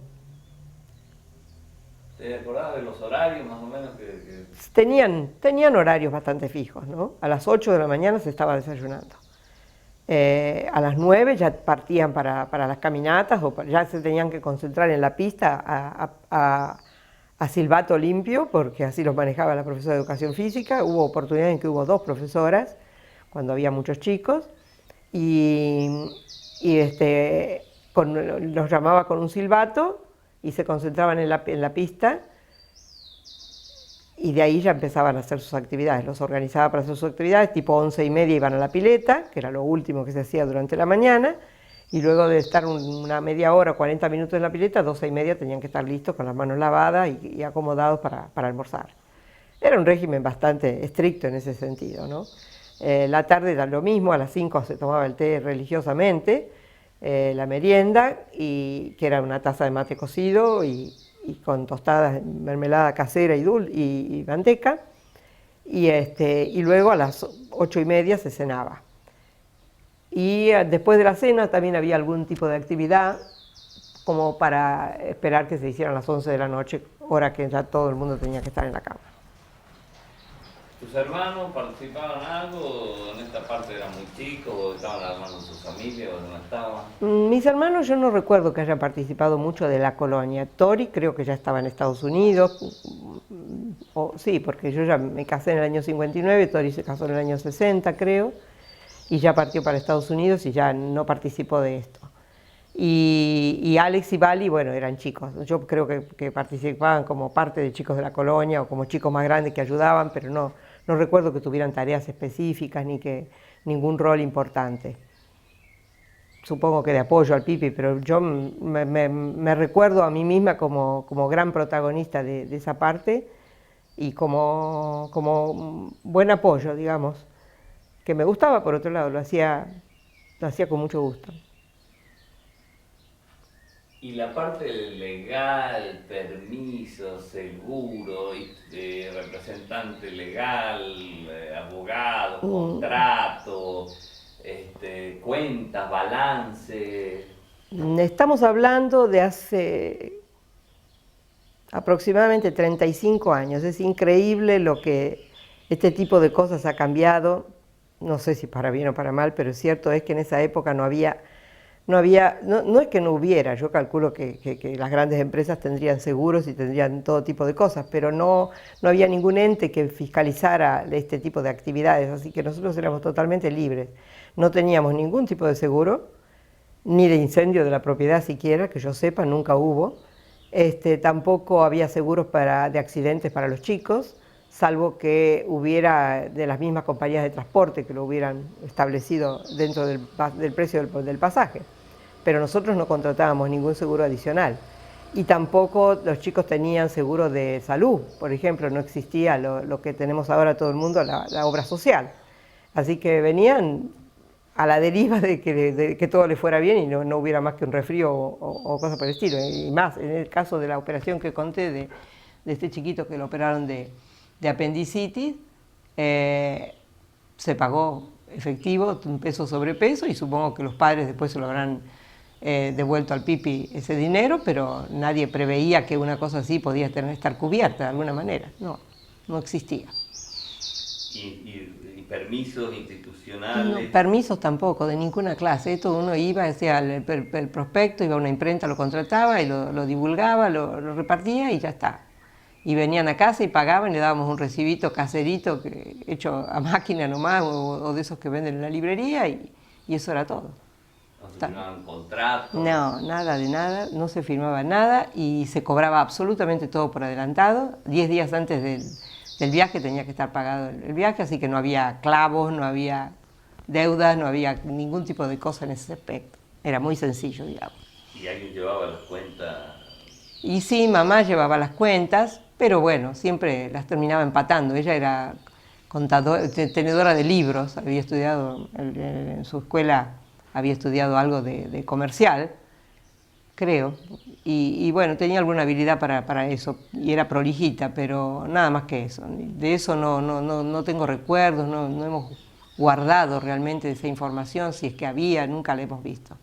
¿Te acordás de los horarios más o menos que... Tenían horarios bastante fijos, ¿no? A las 8 de la mañana se estaba desayunando. A las 9 ya partían para las caminatas o ya se tenían que concentrar en la pista a silbato limpio, porque así los manejaba la profesora de educación física. Hubo oportunidades en que hubo 2 profesoras, cuando había muchos chicos, y los llamaba con un silbato y se concentraban en la pista, y de ahí ya empezaban a hacer sus actividades. Los organizaba para hacer sus actividades, tipo 11:30 iban a la pileta, que era lo último que se hacía durante la mañana, y luego de estar una media hora, 40 minutos en la pileta, 12:30 tenían que estar listos con las manos lavadas y acomodados para almorzar. Era un régimen bastante estricto en ese sentido, ¿no? La tarde era lo mismo, a las 5 se tomaba el té religiosamente, la merienda, que era una taza de mate cocido y con tostadas, mermelada casera y manteca, y luego a las 8:30 se cenaba. Y después de la cena también había algún tipo de actividad, como para esperar que se hicieran las 11 de la noche, hora que ya todo el mundo tenía que estar en la cama. ¿Tus hermanos participaban en algo? ¿En esta parte eran muy chicos? ¿O estaban armando sus familias? ¿O no estaban? Mis hermanos, yo no recuerdo que hayan participado mucho de la colonia. Tori creo que ya estaba en Estados Unidos, sí, porque yo ya me casé en el año 59, Tori se casó en el año 60, creo, y ya partió para Estados Unidos y ya no participó de esto. Y Alex y Bali, bueno, eran chicos. Yo creo que participaban como parte de chicos de la colonia o como chicos más grandes que ayudaban, pero no recuerdo que tuvieran tareas específicas ni que ningún rol importante. Supongo que de apoyo al Pipi, pero yo me recuerdo a mí misma como gran protagonista de esa parte y como buen apoyo, digamos, que me gustaba. Por otro lado, lo hacía con mucho gusto. Y la parte legal, permiso, seguro, representante legal, abogado, contrato, cuentas, balance. Estamos hablando de hace aproximadamente 35 años. Es increíble lo que este tipo de cosas ha cambiado. No sé si para bien o para mal, pero cierto es que en esa época no es que no hubiera, yo calculo que las grandes empresas tendrían seguros y tendrían todo tipo de cosas, pero no había ningún ente que fiscalizara este tipo de actividades, así que nosotros éramos totalmente libres. No teníamos ningún tipo de seguro, ni de incendio de la propiedad siquiera, que yo sepa, nunca hubo. Tampoco había seguros de accidentes para los chicos, salvo que hubiera de las mismas compañías de transporte que lo hubieran establecido dentro del precio del pasaje. Pero nosotros no contratábamos ningún seguro adicional. Y tampoco los chicos tenían seguro de salud. Por ejemplo, no existía lo que tenemos ahora todo el mundo, la obra social. Así que venían a la deriva de que todo les fuera bien y no hubiera más que un resfrío o cosas por el estilo. Y más, en el caso de la operación que conté de este chiquito que lo operaron de apendicitis, se pagó efectivo, un peso sobre peso, y supongo que los padres después se lo habrán devuelto al Pipi ese dinero, pero nadie preveía que una cosa así podía estar cubierta de alguna manera. No existía. ¿Y permisos institucionales? No, permisos tampoco, de ninguna clase. Esto uno iba, hacía el prospecto, iba a una imprenta, lo contrataba y lo divulgaba, lo repartía y ya está. Y venían a casa y pagaban, le dábamos un recibito caserito hecho a máquina nomás, o de esos que venden en la librería, y eso era todo. ¿No se firmaban contratos? No, nada de nada, no se firmaba nada y se cobraba absolutamente todo por adelantado. 10 días antes del viaje tenía que estar pagado el viaje, así que no había clavos, no había deudas, no había ningún tipo de cosa en ese aspecto. Era muy sencillo, digamos. ¿Y alguien llevaba las cuentas? Y sí, mamá llevaba las cuentas, pero bueno, siempre las terminaba empatando. Ella era tenedora de libros, había estudiado en su escuela, había estudiado algo de comercial, creo, y bueno, tenía alguna habilidad para eso y era prolijita, pero nada más que eso. De eso no tengo recuerdos, no hemos guardado realmente esa información, si es que había, nunca la hemos visto.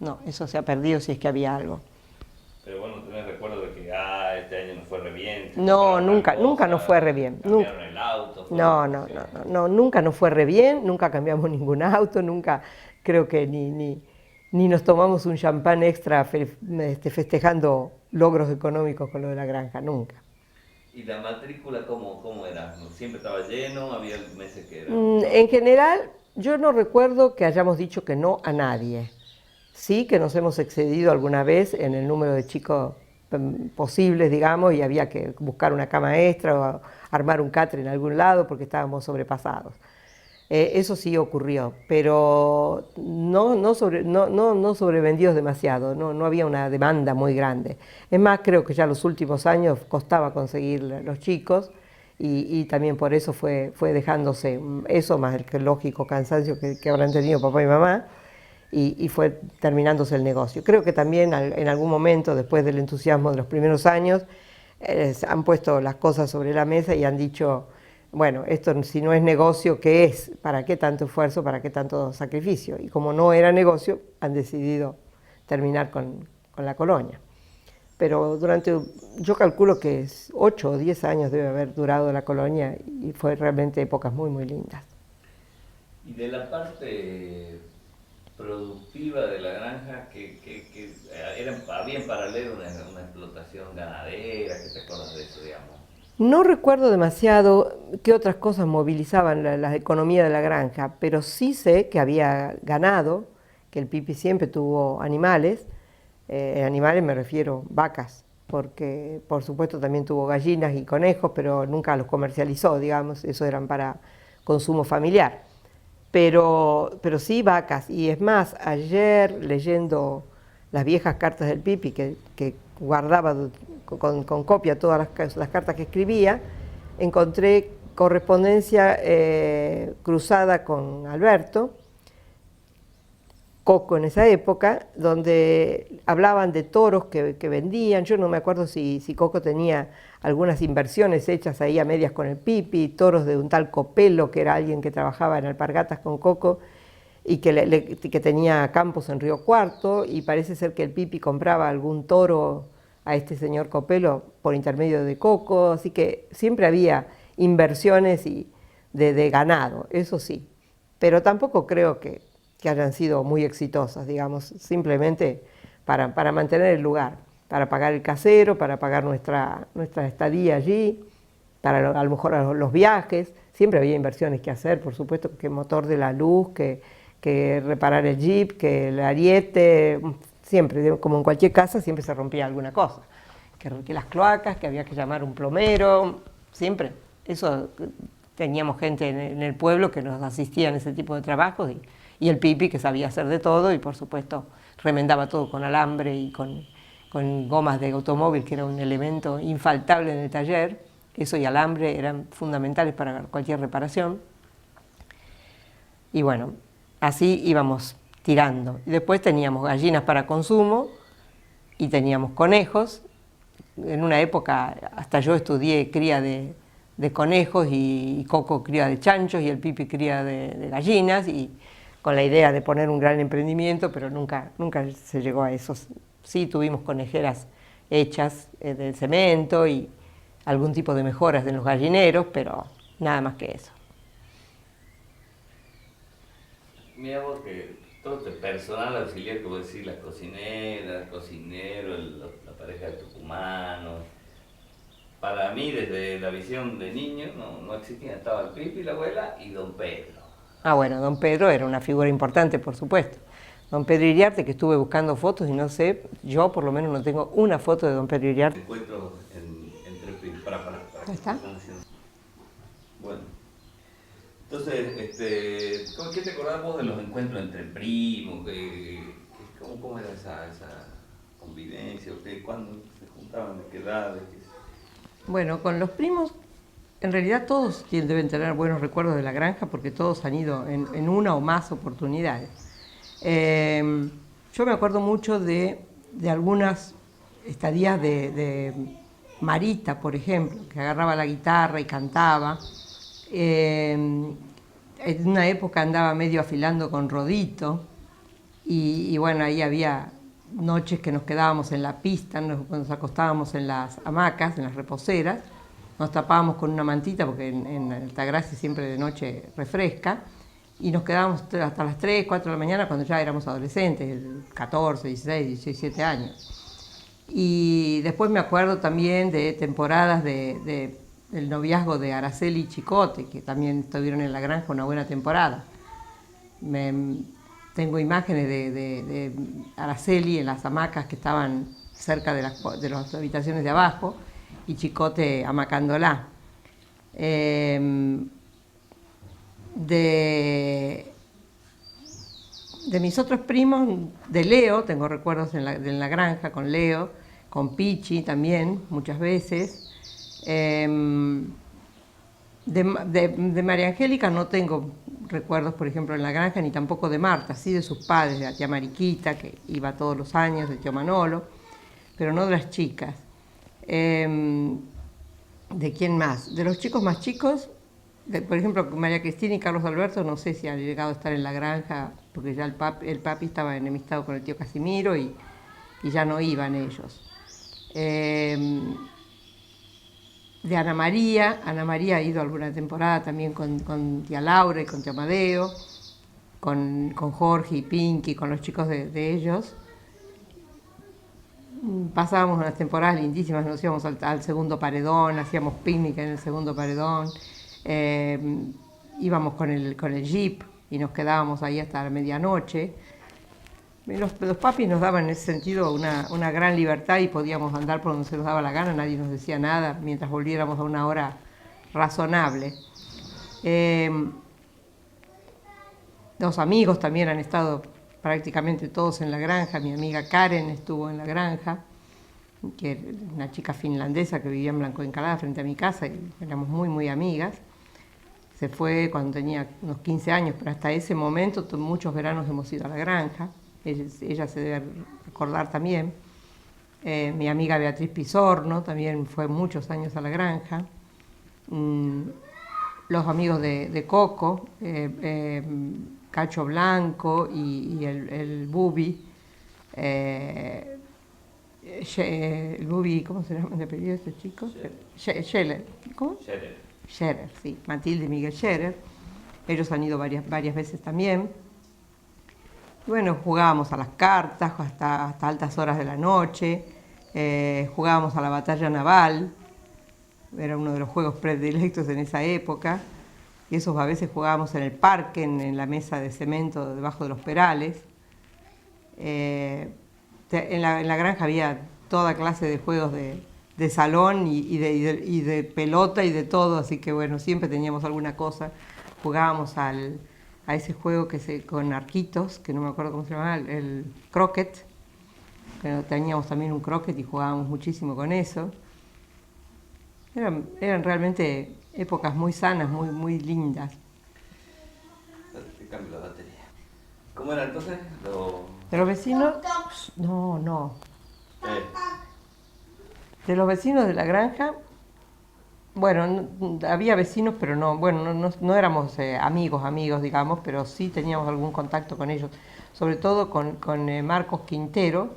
No, eso se ha perdido si es que había algo. Pero bueno, ¿tenés recuerdo de que este año nos fue re bien? No, nunca nos fue re bien. ¿Cambiaron el auto? No, nunca nos fue re bien, nunca cambiamos ningún auto, nunca creo que ni nos tomamos un champán extra festejando logros económicos con lo de la granja, nunca. ¿Y la matrícula cómo era? ¿Siempre estaba lleno? ¿Había meses que era? En general, yo no recuerdo que hayamos dicho que no a nadie. Sí que nos hemos excedido alguna vez en el número de chicos posibles, digamos, y había que buscar una cama extra o armar un catre en algún lado porque estábamos sobrepasados. Eso sí ocurrió, pero no sobrevendidos demasiado, no había una demanda muy grande. Es más, creo que ya los últimos años costaba conseguir los chicos y también por eso fue dejándose eso, más el lógico cansancio que habrán tenido papá y mamá, y fue terminándose el negocio. Creo que también en algún momento, después del entusiasmo de los primeros años, han puesto las cosas sobre la mesa y han dicho, bueno, esto si no es negocio, ¿qué es? ¿Para qué tanto esfuerzo? ¿Para qué tanto sacrificio? Y como no era negocio, han decidido terminar con la colonia. Pero yo calculo que 8 o 10 años debe haber durado la colonia y fue realmente épocas muy, muy lindas. Y de la parte productiva de la granja, había en paralelo una explotación ganadera, ¿qué te acuerdas de eso, digamos? No recuerdo demasiado qué otras cosas movilizaban la economía de la granja, pero sí sé que había ganado, que el Pipi siempre tuvo animales. Animales me refiero vacas, porque por supuesto también tuvo gallinas y conejos, pero nunca los comercializó, digamos, eso eran para consumo familiar. Pero sí vacas, y es más, ayer leyendo las viejas cartas del Pipi, que guardaba con copia todas las cartas que escribía, encontré correspondencia cruzada con Alberto, Coco en esa época, donde hablaban de toros que vendían. Yo no me acuerdo si Coco tenía algunas inversiones hechas ahí a medias con el Pipi, toros de un tal Copelo, que era alguien que trabajaba en alpargatas con Coco, y que tenía campos en Río Cuarto, y parece ser que el Pipi compraba algún toro a este señor Copelo por intermedio de Coco, así que siempre había inversiones de ganado, eso sí, pero tampoco creo que hayan sido muy exitosas, digamos, simplemente para mantener el lugar, para pagar el casero, para pagar nuestra estadía allí, para a lo mejor los viajes. Siempre había inversiones que hacer, por supuesto, que motor de la luz, que reparar el jeep, que el ariete, siempre, como en cualquier casa, siempre se rompía alguna cosa, que las cloacas, que había que llamar un plomero, siempre. Eso teníamos gente en el pueblo que nos asistía en ese tipo de trabajos y el Pipi que sabía hacer de todo y por supuesto remendaba todo con alambre y con gomas de automóvil, que era un elemento infaltable en el taller. Eso y alambre eran fundamentales para cualquier reparación. Y bueno, así íbamos tirando. Y después teníamos gallinas para consumo y teníamos conejos. En una época hasta yo estudié cría de conejos y Coco cría de chanchos y el Pipi cría de gallinas, y con la idea de poner un gran emprendimiento, pero nunca se llegó a eso. Sí tuvimos conejeras hechas de cemento y algún tipo de mejoras en los gallineros, pero nada más que eso. Mira vos que todo el personal auxiliar, como decir, la cocinera, el cocinero, la pareja de tucumanos, para mí desde la visión de niño no existía, estaba el Pipi, la abuela y don Pedro. Ah, bueno, don Pedro era una figura importante, por supuesto. Don Pedro Iriarte, que estuve buscando fotos y no sé, yo por lo menos no tengo una foto de don Pedro Iriarte. Encuentro entre el Pipi, para. ¿Ahí está? Bueno, entonces, ¿qué te acordás vos de los encuentros entre primos? ¿Cómo era esa convivencia? ¿Cuándo se juntaban? ¿De qué edades? Bueno, con los primos, en realidad todos deben tener buenos recuerdos de la granja porque todos han ido en una o más oportunidades. Yo me acuerdo mucho de algunas estadías de Marita, por ejemplo, que agarraba la guitarra y cantaba. En una época andaba medio afilando con Rodito y bueno, ahí había noches que nos quedábamos en la pista, nos acostábamos en las hamacas, en las reposeras, nos tapábamos con una mantita porque en Altagracia siempre de noche refresca y nos quedábamos hasta las 3, 4 de la mañana cuando ya éramos adolescentes, 14, 16, 17 años. Y después me acuerdo también de temporadas del noviazgo de Araceli y Chicote, que también estuvieron en la granja una buena temporada. Tengo imágenes de Araceli en las hamacas que estaban cerca de las habitaciones de abajo y Chicote hamacándola. De mis otros primos, de Leo, tengo recuerdos en la granja con Leo, con Pichi también, muchas veces. De María Angélica no tengo recuerdos, por ejemplo, en la granja, ni tampoco de Marta, sí de sus padres, de la tía Mariquita, que iba todos los años, de tío Manolo, pero no de las chicas. ¿De quién más? De los chicos más chicos, por ejemplo, María Cristina y Carlos Alberto, no sé si han llegado a estar en la granja, porque ya el papi estaba enemistado con el tío Casimiro y ya no iban ellos. De Ana María ha ido alguna temporada también con tía Laura y con tía Amadeo, con Jorge y Pinky, con los chicos de ellos. Pasábamos unas temporadas lindísimas, nos íbamos al segundo paredón, hacíamos picnic en el segundo paredón, íbamos con el jeep y nos quedábamos ahí hasta la medianoche. Los papis nos daban en ese sentido una gran libertad y podíamos andar por donde se nos daba la gana, nadie nos decía nada mientras volviéramos a una hora razonable. Los amigos también han estado prácticamente todos en la granja. Mi amiga Karen estuvo en la granja, que era una chica finlandesa que vivía en Blanco Encalada frente a mi casa y éramos muy, muy amigas. Se fue cuando tenía unos 15 años, pero hasta ese momento muchos veranos hemos ido a la granja. Ella se debe recordar también. Mi amiga Beatriz Pisorno también fue muchos años a la granja. Los amigos de Coco, Cacho Blanco y el Bubi. El Bubi, ¿cómo se llama de apellido este chico? Scheller. ¿Cómo? Scherer, sí. Matilde y Miguel Scherer. Ellos han ido varias veces también. Bueno, jugábamos a las cartas hasta altas horas de la noche, jugábamos a la batalla naval, era uno de los juegos predilectos en esa época, y esos a veces jugábamos en el parque, en la mesa de cemento debajo de los perales. En la granja había toda clase de juegos de salón y de pelota y de todo, así que bueno, siempre teníamos alguna cosa. Jugábamos a ese juego con arquitos, que no me acuerdo cómo se llamaba, el croquet, que teníamos también un croquet y jugábamos muchísimo con eso. Eran realmente épocas muy sanas, muy, muy lindas. Te cambio la batería. ¿Cómo era entonces? ¿De los vecinos? No. De los vecinos de la granja, bueno, había vecinos, pero no éramos amigos, digamos, pero sí teníamos algún contacto con ellos, sobre todo con Marcos Quintero,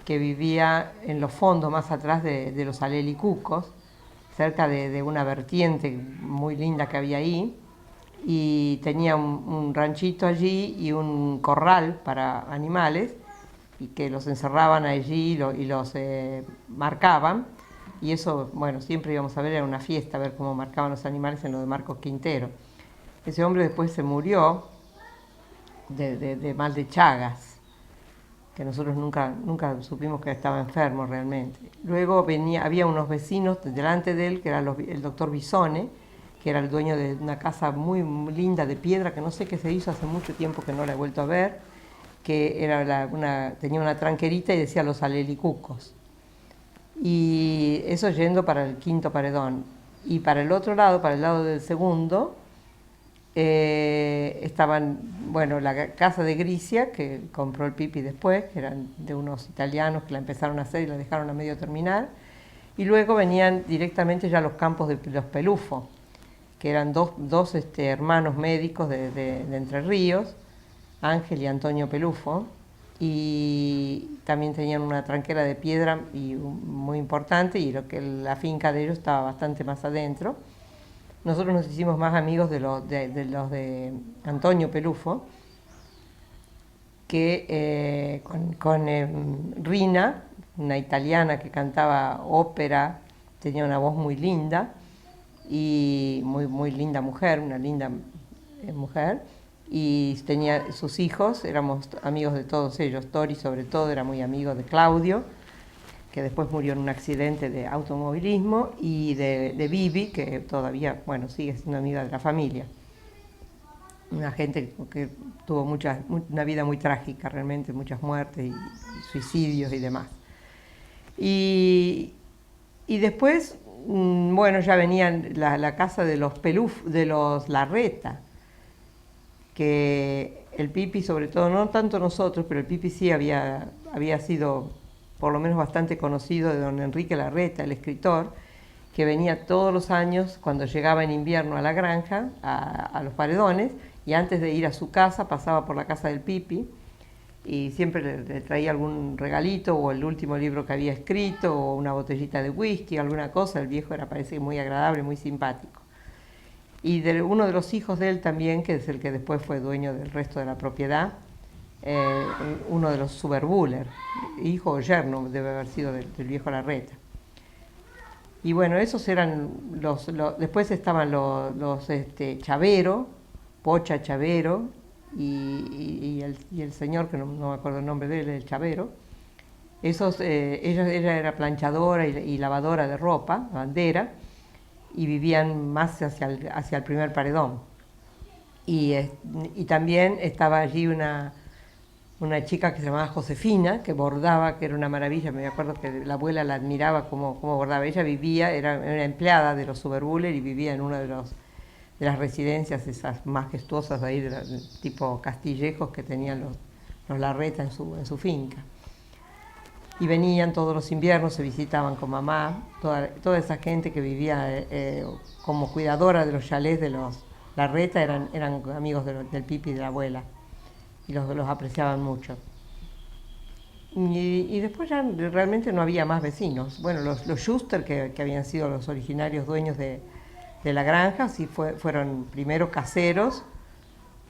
que vivía en los fondos más atrás de los Alelicucos, cerca de una vertiente muy linda que había ahí, y tenía un ranchito allí y un corral para animales, y que los encerraban allí y los marcaban. Y eso, bueno, siempre íbamos a ver, era una fiesta, a ver cómo marcaban los animales en lo de Marcos Quintero. Ese hombre después se murió de mal de Chagas, que nosotros nunca supimos que estaba enfermo realmente. Luego había unos vecinos delante de él, que era el doctor Bisone, que era el dueño de una casa muy, muy linda de piedra, que no sé qué se hizo, hace mucho tiempo que no la he vuelto a ver, que tenía una tranquerita y decía Los Alelicucos. Y eso yendo para el quinto paredón. Y para el otro lado, para el lado del segundo, estaban bueno, la casa de Grisia, que compró el Pipi después, que eran de unos italianos que la empezaron a hacer y la dejaron a medio terminar. Y luego venían directamente ya los campos de los Pelufo, que eran dos hermanos médicos de Entre Ríos, Ángel y Antonio Pelufo, y también tenían una tranquera de piedra muy importante, y la finca de ellos estaba bastante más adentro. Nosotros nos hicimos más amigos de los de Antonio Pelufo, que con Rina, una italiana que cantaba ópera, tenía una voz muy linda, y muy linda mujer, una linda mujer, y tenía sus hijos, éramos amigos de todos ellos. Tori sobre todo era muy amigo de Claudio, que después murió en un accidente de automovilismo, y de Vivi, que todavía, bueno, sigue siendo amiga de la familia. Una gente que tuvo una vida muy trágica, realmente, muchas muertes y suicidios y demás. Y después, bueno, ya venían la casa de los Larreta, que el Pipi, sobre todo, no tanto nosotros, pero el Pipi sí había sido por lo menos bastante conocido, de don Enrique Larreta, el escritor, que venía todos los años, cuando llegaba en invierno a la granja, a los Paredones, y antes de ir a su casa pasaba por la casa del Pipi, y siempre le traía algún regalito, o el último libro que había escrito, o una botellita de whisky, alguna cosa. El viejo parece muy agradable, muy simpático. Y uno de los hijos de él también, que es el que después fue dueño del resto de la propiedad, uno de los Suberbuller, hijo o yerno debe haber sido del viejo Larreta. Y bueno, esos eran después estaban los Chavero, Pocha Chavero, y el señor, que no me acuerdo el nombre de él, el Chavero. Ella era planchadora y lavadora de ropa, bandera, y vivían más hacia el primer paredón. Y también estaba allí una chica que se llamaba Josefina, que bordaba, que era una maravilla. Me acuerdo que la abuela la admiraba cómo bordaba. Ella era empleada de los Suberbuller, y vivía en una de las residencias esas majestuosas de ahí, tipo castillejos que tenían los Larreta en su finca. Y venían todos los inviernos, se visitaban con mamá, toda esa gente que vivía como cuidadora de los chalés de los Larreta eran amigos del Pipi y de la abuela, y los apreciaban mucho. Y después ya realmente no había más vecinos. Bueno, los Schuster, que habían sido los originarios dueños de la granja, sí fueron primero caseros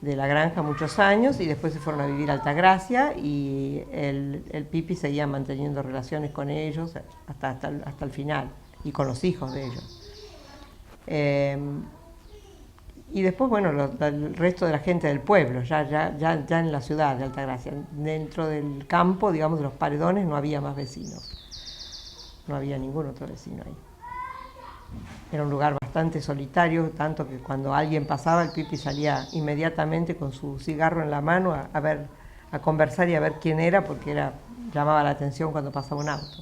de la granja muchos años, y después se fueron a vivir a Altagracia, y el Pipi seguía manteniendo relaciones con ellos hasta el final, y con los hijos de ellos. Y después, bueno, el resto de la gente del pueblo, ya en la ciudad de Altagracia. Dentro del campo, digamos, de los Paredones, no había más vecinos. No había ningún otro vecino ahí. Era un lugar bastante solitario, tanto que cuando alguien pasaba, el Pipi salía inmediatamente con su cigarro en la mano a conversar y a ver quién era, porque llamaba la atención cuando pasaba un auto.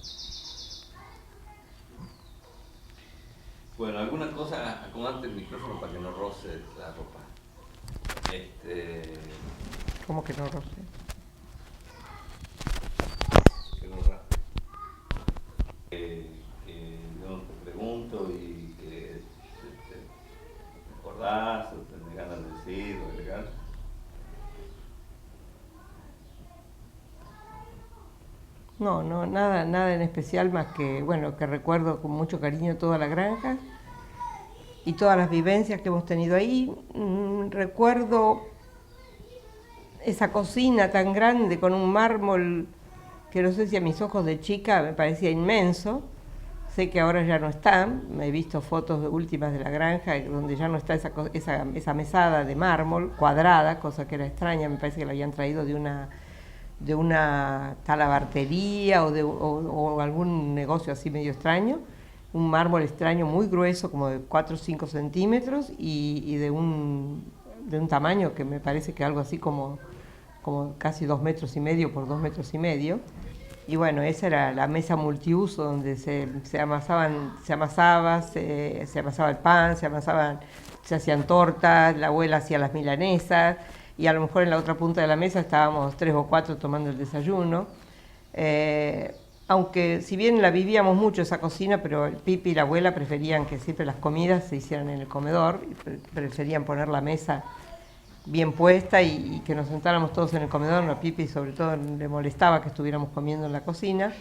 Bueno, alguna cosa, acomodate el micrófono para que no roce la ropa. ¿Cómo que no roce? Que no raspe. Yo te pregunto y que te acordás o tenés ganas de decir o agregar. No, nada en especial, más que, bueno, que recuerdo con mucho cariño toda la granja y todas las vivencias que hemos tenido ahí. Recuerdo esa cocina tan grande con un mármol que no sé si a mis ojos de chica me parecía inmenso. Sé que ahora ya no está. Me he visto fotos últimas de la granja donde ya no está esa mesada de mármol cuadrada, cosa que era extraña. Me parece que la habían traído de una talabartería o algún negocio así medio extraño. Un mármol extraño muy grueso, como de 4 o 5 centímetros, y de un tamaño que me parece que algo así como casi 2,5 metros por 2,5 metros. Y bueno, esa era la mesa multiuso donde se amasaba el pan, se hacían tortas, la abuela hacía las milanesas, y a lo mejor en la otra punta de la mesa estábamos 3 o 4 tomando el desayuno. Aunque si bien la vivíamos mucho esa cocina, pero el Pipi y la abuela preferían que siempre las comidas se hicieran en el comedor, preferían poner la mesa bien puesta y que nos sentáramos todos en el comedor. A Pipi sobre todo le molestaba que estuviéramos comiendo en la cocina,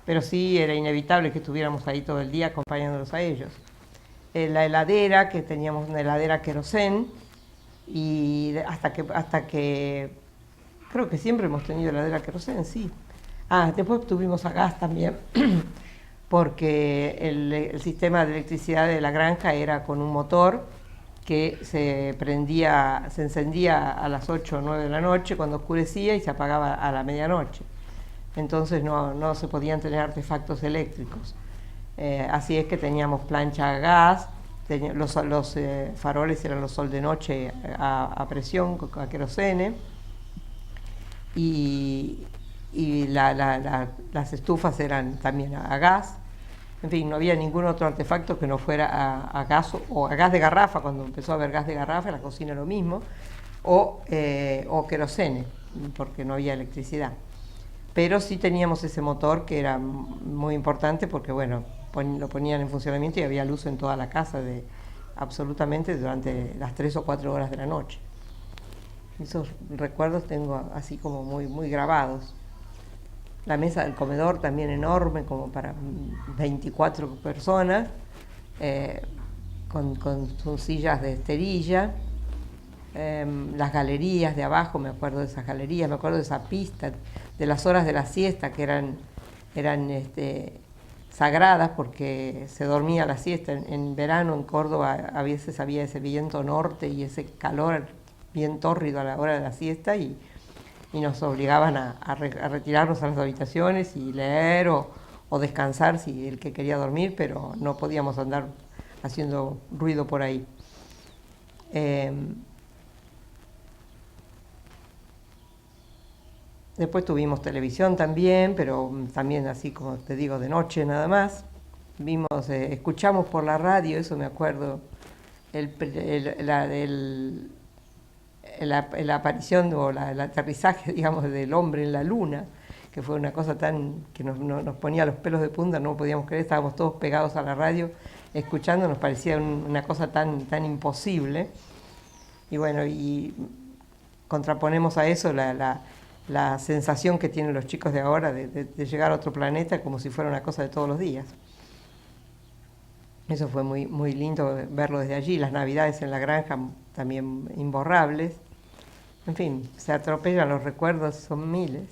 pero sí era inevitable que estuviéramos ahí todo el día acompañándolos a ellos. La heladera, que teníamos una heladera querosén, y hasta que creo que siempre hemos tenido heladera querosén, sí. Después tuvimos a gas también, porque el sistema de electricidad de la granja era con un motor que se encendía a las 8 o 9 de la noche cuando oscurecía y se apagaba a la medianoche. Entonces no se podían tener artefactos eléctricos. Así es que teníamos plancha a gas, los faroles eran los sol de noche a presión, a querosene, y las estufas eran también a gas. En fin, no había ningún otro artefacto que no fuera a gas o a gas de garrafa. Cuando empezó a haber gas de garrafa, en la cocina lo mismo, o querosene, porque no había electricidad. Pero sí teníamos ese motor que era muy importante porque, bueno, lo ponían en funcionamiento y había luz en toda la casa absolutamente durante las 3 o 4 horas de la noche. Esos recuerdos tengo así como muy grabados. La mesa del comedor también enorme, como para 24 personas, con sus sillas de esterilla. Las galerías de abajo, me acuerdo de esas galerías, me acuerdo de esa pista, de las horas de la siesta que eran sagradas porque se dormía la siesta. En verano en Córdoba a veces había ese viento norte y ese calor bien tórrido a la hora de la siesta y nos obligaban a retirarnos a las habitaciones y leer o descansar si el que quería dormir, pero no podíamos andar haciendo ruido por ahí. Después tuvimos televisión también, pero también así como te digo, de noche nada más. Escuchamos por la radio, eso me acuerdo, la aparición o el aterrizaje, digamos, del hombre en la luna, que fue una cosa que nos ponía los pelos de punta, no podíamos creer, estábamos todos pegados a la radio escuchando, nos parecía una cosa tan imposible. Y bueno, y contraponemos a eso la sensación que tienen los chicos de ahora de llegar a otro planeta como si fuera una cosa de todos los días. Eso fue muy lindo verlo desde allí. Las navidades en la granja también imborrables. En fin, se atropellan los recuerdos, son miles.